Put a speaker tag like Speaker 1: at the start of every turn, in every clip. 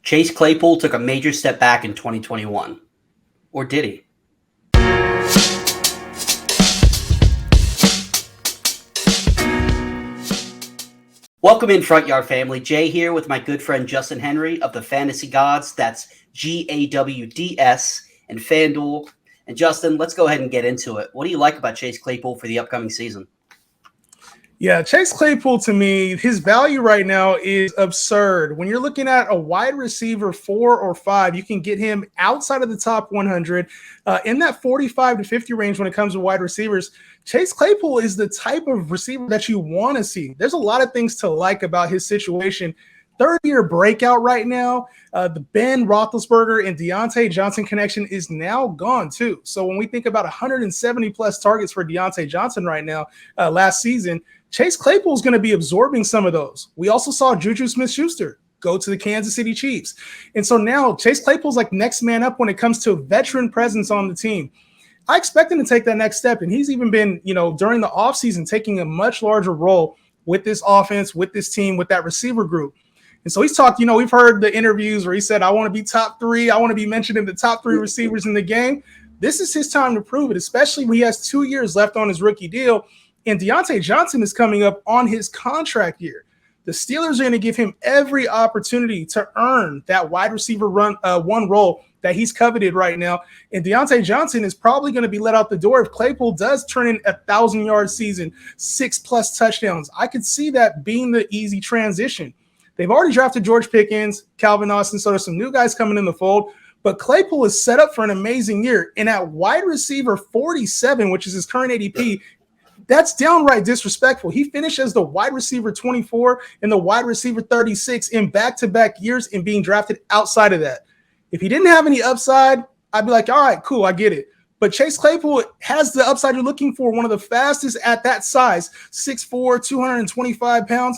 Speaker 1: Chase Claypool took a major step back in 2021. Or did he? Welcome in, Front Yard family. Jay here with my good friend Justin Henry of the Fantasy Gawds. That's Gawds and FanDuel. And Justin, let's go ahead and get into it. What do you like about Chase Claypool for the upcoming season?
Speaker 2: Yeah, Chase Claypool, to me, his value right now is absurd. When you're looking at a wide receiver 4 or 5, you can get him outside of the top 100 in that 45 to 50 range when it comes to wide receivers. Chase Claypool is the type of receiver that you want to see. There's a lot of things to like about his situation. Third-year breakout right now. The Ben Roethlisberger and Deontay Johnson connection is now gone too. So when we think about 170-plus targets for Deontay Johnson right now last season, Chase Claypool is going to be absorbing some of those. We also saw Juju Smith-Schuster go to the Kansas City Chiefs. And so now Chase Claypool's like next man up when it comes to veteran presence on the team. I expect him to take that next step. And he's even been, during the offseason, taking a much larger role with this offense, with this team, with that receiver group. And so he's talked, we've heard the interviews where he said, I want to be top 3. I want to be mentioned in the top 3 receivers in the game. This is his time to prove it, especially when he has 2 years left on his rookie deal. And Deontay Johnson is coming up on his contract year. The Steelers are going to give him every opportunity to earn that wide receiver one role that he's coveted right now. And Deontay Johnson is probably going to be let out the door if Claypool does turn in 1,000-yard season, 6+ touchdowns. I could see that being the easy transition. They've already drafted George Pickens, Calvin Austin, so there's some new guys coming in the fold. But Claypool is set up for an amazing year. And at wide receiver 47, which is his current ADP, that's downright disrespectful. He finished as the wide receiver 24 and the wide receiver 36 in back-to-back years and being drafted outside of that. If he didn't have any upside, I'd be like, all right, cool, I get it. But Chase Claypool has the upside you're looking for, one of the fastest at that size, 6'4", 225 pounds,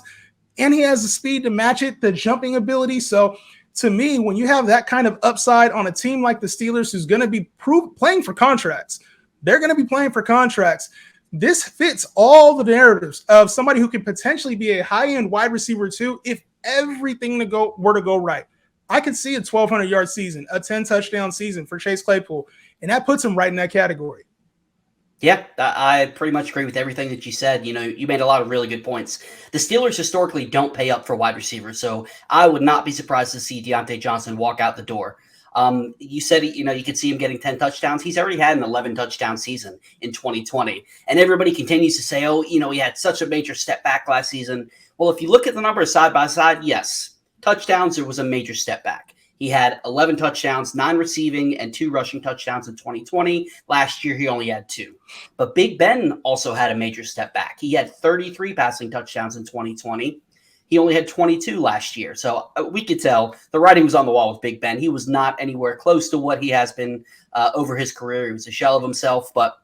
Speaker 2: and he has the speed to match it, the jumping ability. So to me, when you have that kind of upside on a team like the Steelers who's going to be playing for contracts, they're going to be playing for contracts. This fits all the narratives of somebody who could potentially be a high-end wide receiver too if everything were to go right. I could see a 1,200-yard season, a 10-touchdown season for Chase Claypool, and that puts him right in that category.
Speaker 1: Yeah, I pretty much agree with everything that you said. You made a lot of really good points. The Steelers historically don't pay up for wide receivers, so I would not be surprised to see Deontay Johnson walk out the door. You said, you could see him getting 10 touchdowns. He's already had an 11-touchdown season in 2020. And everybody continues to say, he had such a major step back last season. Well, if you look at the numbers side by side, yes, touchdowns, there was a major step back. He had 11 touchdowns, 9 receiving, and 2 rushing touchdowns in 2020. Last year, he only had 2. But Big Ben also had a major step back. He had 33 passing touchdowns in 2020. He only had 22 last year. So we could tell the writing was on the wall with Big Ben. He was not anywhere close to what he has been over his career. He was a shell of himself. But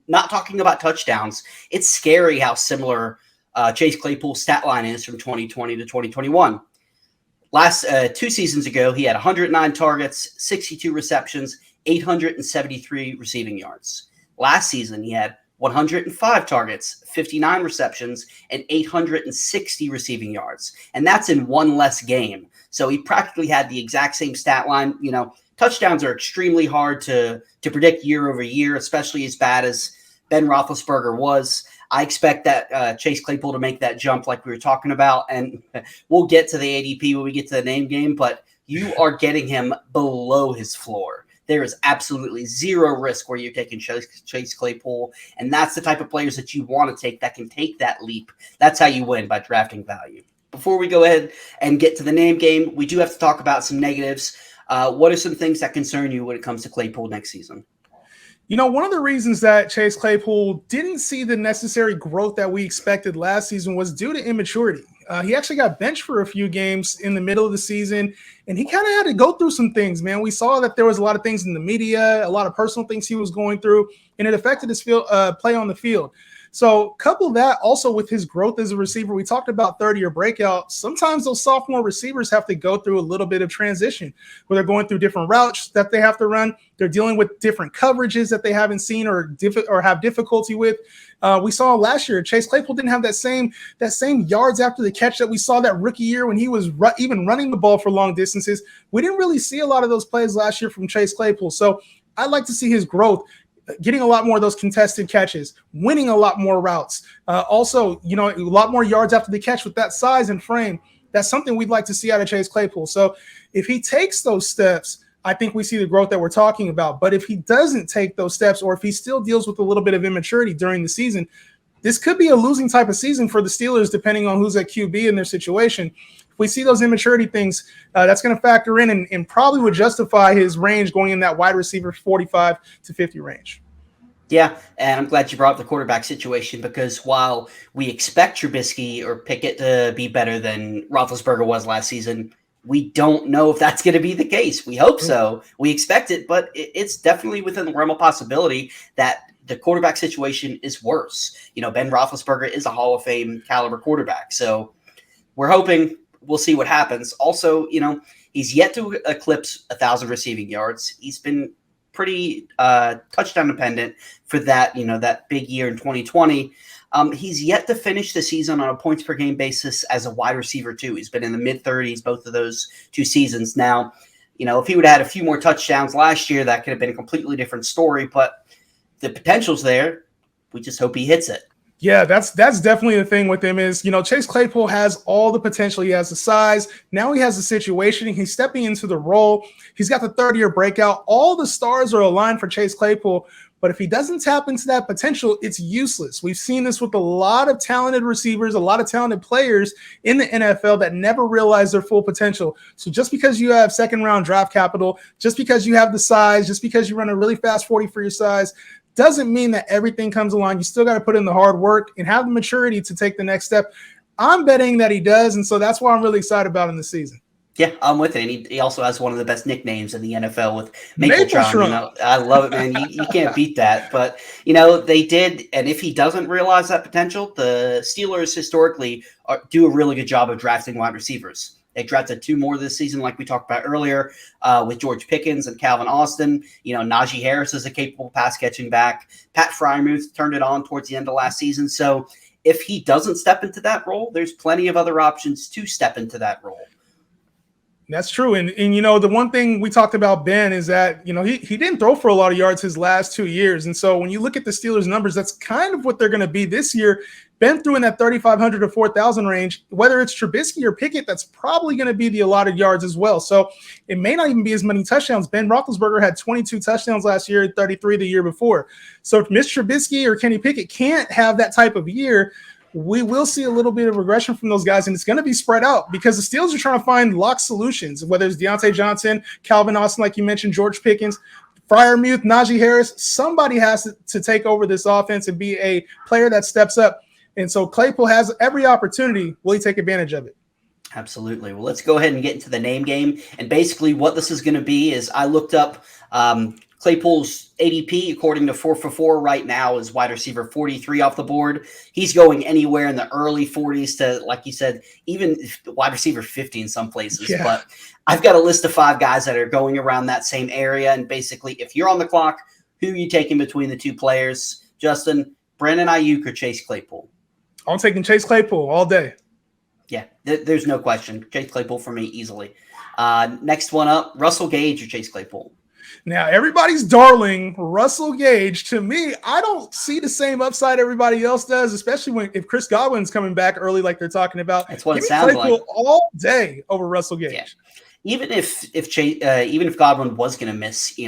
Speaker 1: not talking about touchdowns, it's scary how similar Chase Claypool's stat line is from 2020 to 2021. Last 2 seasons ago, he had 109 targets, 62 receptions, 873 receiving yards. Last season, he had 105 targets, 59 receptions, and 860 receiving yards. And that's in one less game. So he practically had the exact same stat line. Touchdowns are extremely hard to predict year over year, especially as bad as Ben Roethlisberger was. I expect that Chase Claypool to make that jump like we were talking about. And we'll get to the ADP when we get to the name game, but you are getting him below his floor. There is absolutely zero risk where you're taking Chase Claypool, and that's the type of players that you want to take that can take that leap. That's how you win, by drafting value. Before we go ahead and get to the name game, we do have to talk about some negatives. What are some things that concern you when it comes to Claypool next season?
Speaker 2: One of the reasons that Chase Claypool didn't see the necessary growth that we expected last season was due to immaturity. He actually got benched for a few games in the middle of the season, and he kind of had to go through some things, man. We saw that there was a lot of things in the media, a lot of personal things he was going through, and it affected his play on the field. So couple that also with his growth as a receiver. We talked about 30-year breakout. Sometimes those sophomore receivers have to go through a little bit of transition where they're going through different routes that they have to run. They're dealing with different coverages that they haven't seen or have difficulty with. We saw last year, Chase Claypool didn't have that same yards after the catch that we saw that rookie year when he was even running the ball for long distances. We didn't really see a lot of those plays last year from Chase Claypool. So I'd like to see his growth, getting a lot more of those contested catches, winning a lot more routes. Also, a lot more yards after the catch with that size and frame. That's something we'd like to see out of Chase Claypool. So if he takes those steps, I think we see the growth that we're talking about. But if he doesn't take those steps, or if he still deals with a little bit of immaturity during the season, this could be a losing type of season for the Steelers, depending on who's at QB in their situation. If we see those immaturity things, that's going to factor in and probably would justify his range going in that wide receiver 45 to 50 range.
Speaker 1: Yeah, and I'm glad you brought up the quarterback situation, because while we expect Trubisky or Pickett to be better than Roethlisberger was last season, we don't know if that's going to be the case. We hope so. We expect it, but it's definitely within the realm of possibility that the quarterback situation is worse. Ben Roethlisberger is a Hall of Fame caliber quarterback, so we're hoping. We'll see what happens. Also, he's yet to eclipse 1,000 receiving yards. He's been pretty touchdown dependent for that, that big year in 2020. He's yet to finish the season on a points per game basis as a wide receiver too. He's been in the mid-30s both of those two seasons. Now, if he would have had a few more touchdowns last year, that could have been a completely different story, but the potential's there. We just hope he hits it.
Speaker 2: Yeah, that's definitely the thing with him is, Chase Claypool has all the potential. He has the size. Now he has the situation. He's stepping into the role. He's got the 30-year breakout. All the stars are aligned for Chase Claypool. But if he doesn't tap into that potential, it's useless. We've seen this with a lot of talented receivers, a lot of talented players in the NFL that never realize their full potential. So just because you have second-round draft capital, just because you have the size, just because you run a really fast 40 for your size, doesn't mean that everything comes along. You still got to put in the hard work and have the maturity to take the next step. I'm betting that he does, and so that's why I'm really excited about him this season.
Speaker 1: Yeah, I'm with it. And he also has one of the best nicknames in the NFL with Maple. I love it, man. You can't beat that. But, they did, and if he doesn't realize that potential, the Steelers historically do a really good job of drafting wide receivers. They drafted 2 more this season, like we talked about earlier, with George Pickens and Calvin Austin. Najee Harris is a capable pass-catching back. Pat Freiermuth turned it on towards the end of last season. So if he doesn't step into that role, there's plenty of other options to step into that role.
Speaker 2: That's true. And the one thing we talked about, Ben, is that, he didn't throw for a lot of yards his last 2 years. And so when you look at the Steelers numbers, that's kind of what they're going to be this year. Ben threw in that 3,500 to 4,000 range. Whether it's Trubisky or Pickett, that's probably going to be the allotted yards as well. So it may not even be as many touchdowns. Ben Roethlisberger had 22 touchdowns last year and 33 the year before. So if Mitch Trubisky or Kenny Pickett can't have that type of year, we will see a little bit of regression from those guys, and it's going to be spread out because the Steelers are trying to find lock solutions, whether it's Deontay Johnson, Calvin Austin, like you mentioned, George Pickens, Freiermuth, Najee Harris. Somebody has to take over this offense and be a player that steps up. And so Claypool has every opportunity. Will he take advantage of it?
Speaker 1: Absolutely. Well, let's go ahead and get into the name game. And basically what this is going to be is I looked up Claypool's ADP, according to 4for4 right now, is wide receiver 43 off the board. He's going anywhere in the early 40s to, like you said, even wide receiver 50 in some places. Yeah. But I've got a list of 5 guys that are going around that same area. And basically, if you're on the clock, who are you taking between the 2 players? Justin, Brandon Aiyuk or Chase Claypool?
Speaker 2: I'm taking Chase Claypool all day.
Speaker 1: Yeah, there's no question. Chase Claypool for me easily. Next one up, Russell Gage or Chase Claypool?
Speaker 2: Now, everybody's darling Russell Gage. To me, I don't see the same upside everybody else does, especially if Chris Godwin's coming back early like they're talking about.
Speaker 1: That's what it sounds
Speaker 2: Claypool
Speaker 1: like.
Speaker 2: All day over Russell Gage.
Speaker 1: Yeah. Even if Godwin was going to miss,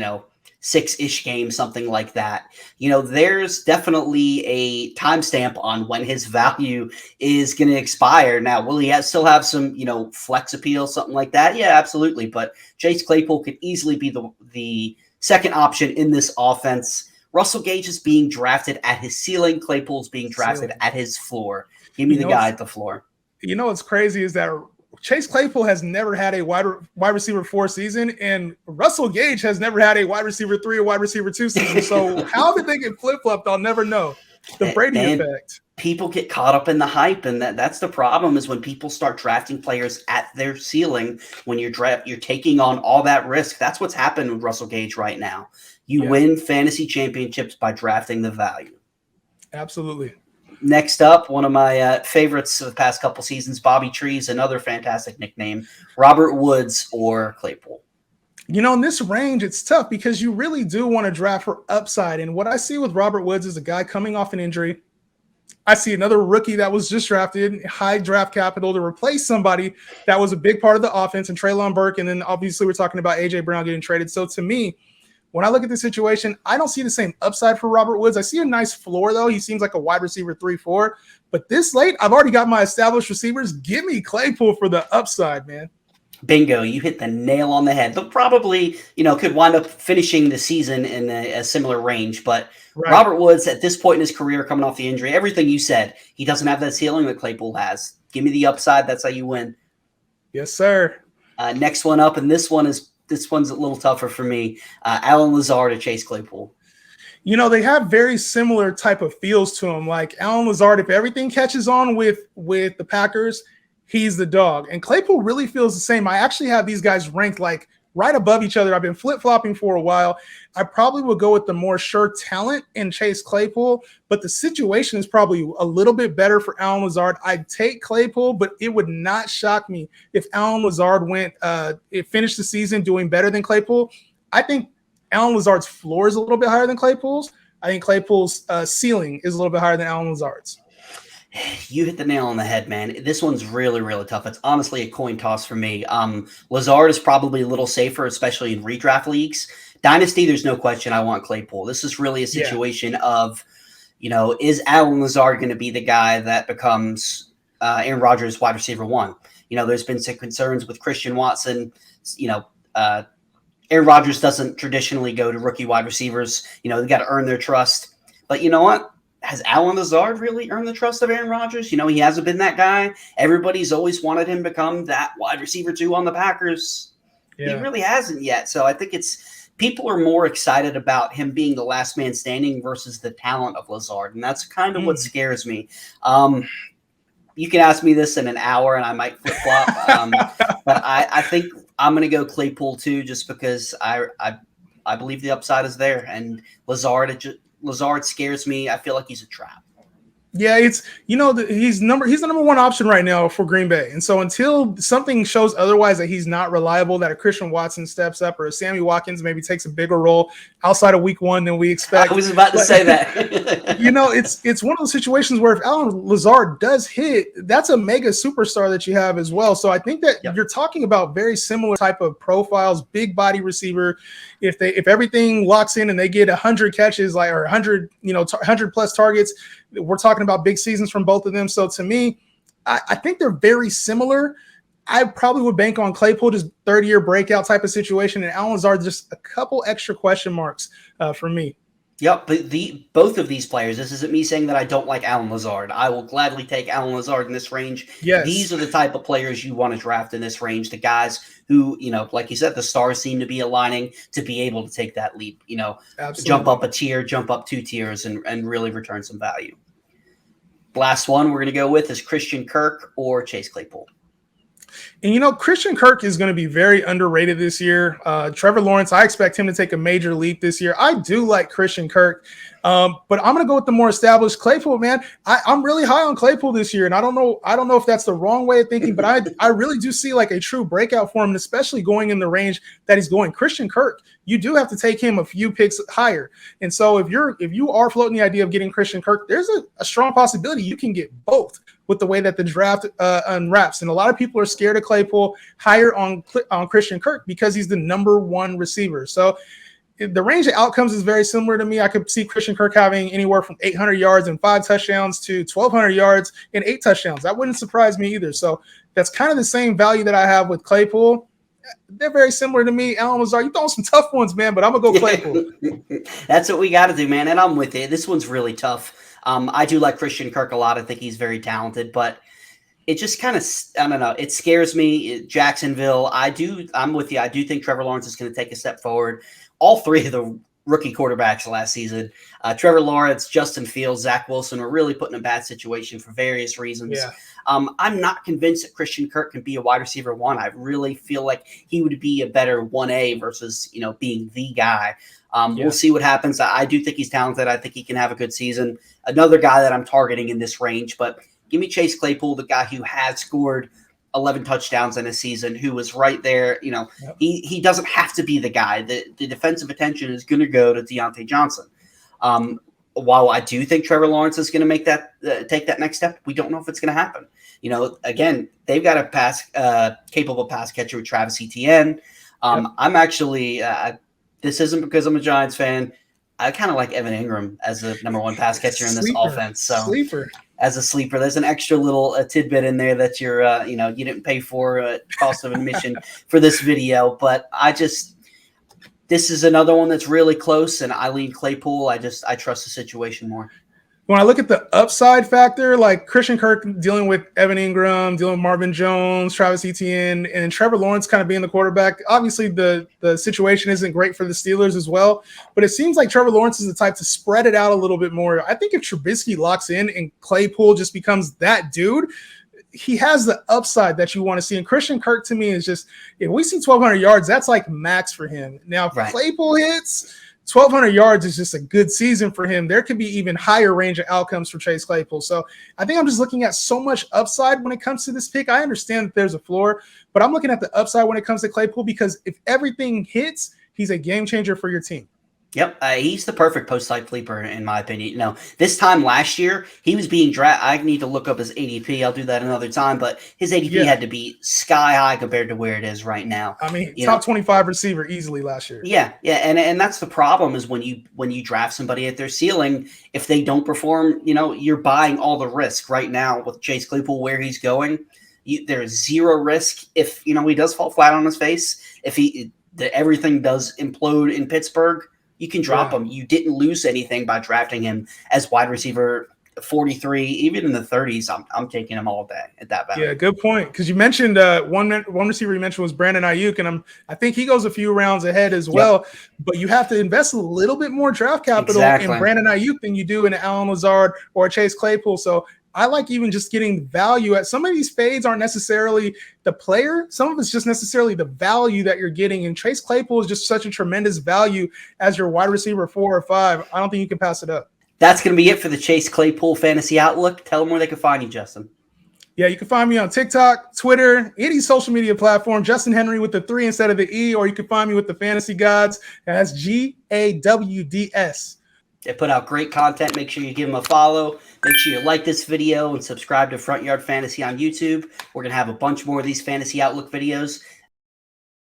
Speaker 1: 6-ish games, something like that, there's definitely a timestamp on when his value is going to expire. Now, will he still have some, flex appeal, something like that? Yeah, absolutely. But Chase Claypool could easily be the second option in this offense. Russell Gage is being drafted at his ceiling. Claypool's being drafted at his floor. Give me the guy at the floor.
Speaker 2: What's crazy is that Chase Claypool has never had a wide receiver 4 season, and Russell Gage has never had a wide receiver 3 or wide receiver 2 season. So how did they get flip-flopped? I'll never know. The Brady
Speaker 1: And
Speaker 2: effect.
Speaker 1: people get caught up in the hype, and that's the problem is when people start drafting players at their ceiling. When you're taking on all that risk. That's what's happened with Russell Gage right now. You win fantasy championships by drafting the value.
Speaker 2: Absolutely.
Speaker 1: Next up, one of my favorites of the past couple seasons, Bobby Trees, another fantastic nickname, Robert Woods or Claypool.
Speaker 2: In this range, it's tough because you really do want to draft for upside. And what I see with Robert Woods is a guy coming off an injury. I see another rookie that was just drafted, high draft capital to replace somebody that was a big part of the offense, and Treylon Burke. And then obviously we're talking about A.J. Brown getting traded. So to me, when I look at the situation, I don't see the same upside for Robert Woods. I see a nice floor, though. He seems like a wide receiver 3-4. But this late, I've already got my established receivers. Give me Claypool for the upside, man.
Speaker 1: Bingo, you hit the nail on the head. They'll probably, could wind up finishing the season in a similar range. But Robert Woods, at this point in his career, coming off the injury, everything you said, he doesn't have that ceiling that Claypool has. Give me the upside. That's how you win.
Speaker 2: Yes, sir.
Speaker 1: Next one up, and this one's a little tougher for me. Allen Lazard or Chase Claypool.
Speaker 2: They have very similar type of feels to him. Like Allen Lazard, if everything catches on with the Packers, he's the dog. And Claypool really feels the same. I actually have these guys ranked like right above each other. I've been flip-flopping for a while. I probably would go with the more sure talent in Chase Claypool, but the situation is probably a little bit better for Allen Lazard. I'd take Claypool, but it would not shock me if Allen Lazard finished the season doing better than Claypool. I think Allen Lazard's floor is a little bit higher than Claypool's. I think Claypool's ceiling is a little bit higher than Allen Lazard's.
Speaker 1: You hit the nail on the head, man. This one's really, really tough. It's honestly a coin toss for me. Lazard is probably a little safer, especially in redraft leagues. Dynasty, there's no question I want Claypool. This is really a situation of, is Allen Lazard going to be the guy that becomes Aaron Rodgers wide receiver 1? There's been some concerns with Christian Watson. Aaron Rodgers doesn't traditionally go to rookie wide receivers. They got to earn their trust. But you know what? Has Allen Lazard really earned the trust of Aaron Rodgers? He hasn't been that guy. Everybody's always wanted him to become that wide receiver 2 on the Packers. Yeah. He really hasn't yet. So I think people are more excited about him being the last man standing versus the talent of Lazard. And that's kind of what scares me. You can ask me this in an hour and I might flip-flop. But I think I'm going to go Claypool too, just because I believe the upside is there. And Lazard scares me. I feel like he's a trap.
Speaker 2: Yeah, it's he's the number one option right now for Green Bay. And so until something shows otherwise that he's not reliable, that a Christian Watson steps up or a Sammy Watkins maybe takes a bigger role outside of week 1 than we expect.
Speaker 1: I was about to say that.
Speaker 2: It's one of those situations where if Allen Lazard does hit, that's a mega superstar that you have as well. So I think that you're talking about very similar type of profiles, big body receiver. If everything locks in and they get 100 catches or 100 plus targets, we're talking about big seasons from both of them. So to me, I think they're very similar. I probably would bank on Claypool, just 30-year breakout type of situation, and Allen Lazard just a couple extra question marks for me.
Speaker 1: Yep, but both of these players, this isn't me saying that I don't like Allen Lazard. I will gladly take Allen Lazard in this range.
Speaker 2: Yes.
Speaker 1: These are the type of players you want to draft in this range, the guys who, like you said, the stars seem to be aligning to be able to take that leap,
Speaker 2: Absolutely.
Speaker 1: Jump up a tier, jump up 2 tiers, and really return some value. Last one we're going to go with is Christian Kirk or Chase Claypool.
Speaker 2: And, Christian Kirk is going to be very underrated this year. Trevor Lawrence, I expect him to take a major leap this year. I do like Christian Kirk, but I'm going to go with the more established Claypool, man. I'm really high on Claypool this year, and I don't know if that's the wrong way of thinking, but I really do see like a true breakout for him, and especially going in the range that he's going. Christian Kirk, you do have to take him a few picks higher. And so if you are floating the idea of getting Christian Kirk, there's a strong possibility you can get both with the way that the draft unwraps. And a lot of people are scared of Claypool higher on Christian Kirk because he's the number 1 receiver. So the range of outcomes is very similar to me. I could see Christian Kirk having anywhere from 800 yards and 5 touchdowns to 1,200 yards and 8 touchdowns. That wouldn't surprise me either. So that's kind of the same value that I have with Claypool. They're very similar to me. Allen Lazard, you throwing some tough ones, man, but I'm going to go Claypool.
Speaker 1: That's what we got to do, man, and I'm with it. This one's really tough. I do like Christian Kirk a lot. I think he's very talented, but it just kind of, I don't know, it scares me. Jacksonville, I'm with you. I do think Trevor Lawrence is going to take a step forward. All 3 of the rookie quarterbacks last season. Trevor Lawrence, Justin Fields, Zach Wilson are really put in a bad situation for various reasons.
Speaker 2: Yeah.
Speaker 1: I'm not convinced that Christian Kirk can be a wide receiver 1. I really feel like he would be a better 1A versus, being the guy. We'll see what happens. I do think he's talented. I think he can have a good season. Another guy that I'm targeting in this range, but give me Chase Claypool, the guy who has scored 11 touchdowns in a season, who was right there. He doesn't have to be the guy. The defensive attention is going to go to Deontay Johnson. While I do think Trevor Lawrence is going to make that take that next step, we don't know if it's going to happen. Again, they've got a capable pass catcher with Travis Etienne. I'm actually this isn't because I'm a Giants fan. I kind of like Evan Ingram as the number 1 pass catcher in this offense. So as a sleeper, there's an extra little tidbit in there that you're, you didn't pay for cost of admission for this video. But this is another one that's really close, and I lean Claypool. I trust the situation more.
Speaker 2: When I look at the upside factor, like Christian Kirk dealing with Evan Ingram, dealing with Marvin Jones, Travis Etienne, and Trevor Lawrence kind of being the quarterback. Obviously, the situation isn't great for the Steelers as well, but it seems like Trevor Lawrence is the type to spread it out a little bit more. I think if Trubisky locks in and Claypool just becomes that dude, he has the upside that you want to see. And Christian Kirk, to me, is just, if we see 1,200 yards, that's like max for him. Now, if Claypool hits 1,200 yards is just a good season for him. There could be even higher range of outcomes for Chase Claypool. So I think I'm just looking at so much upside when it comes to this pick. I understand that there's a floor, but I'm looking at the upside when it comes to Claypool, because if everything hits, he's a game changer for your team.
Speaker 1: Yep, he's the perfect post-type sleeper, in my opinion. This time last year, he was being drafted. I need to look up his ADP. I'll do that another time, but his ADP had to be sky high compared to where it is right now.
Speaker 2: I mean, top 25 receiver easily last year.
Speaker 1: Yeah, and that's the problem, is when you draft somebody at their ceiling, if they don't perform, you're buying all the risk right now with Chase Claypool, where he's going. There's zero risk if he does fall flat on his face. If everything does implode in Pittsburgh, you can drop him. You didn't lose anything by drafting him as wide receiver 43, even in the 30s. I'm taking him all day at that value.
Speaker 2: Yeah, good point. Because you mentioned one receiver you mentioned was Brandon Aiyuk, and I think he goes a few rounds ahead as well. But you have to invest a little bit more draft capital in Brandon Aiyuk than you do in an Allen Lazard or a Chase Claypool. So I like even just getting value at some of these fades aren't necessarily the player. Some of it's just necessarily the value that you're getting. And Chase Claypool is just such a tremendous value as your wide receiver 4 or 5. I don't think you can pass it up.
Speaker 1: That's going to be it for the Chase Claypool Fantasy Outlook. Tell them where they can find you, Justin.
Speaker 2: Yeah, you can find me on TikTok, Twitter, any social media platform, Justin Henry with the 3 instead of the E, or you can find me with the Fantasy Gawds. That's GAWDS.
Speaker 1: They put out great content. Make sure you give them a follow. Make sure you like this video and subscribe to Front Yard Fantasy on YouTube. We're going to have a bunch more of these Fantasy Outlook videos.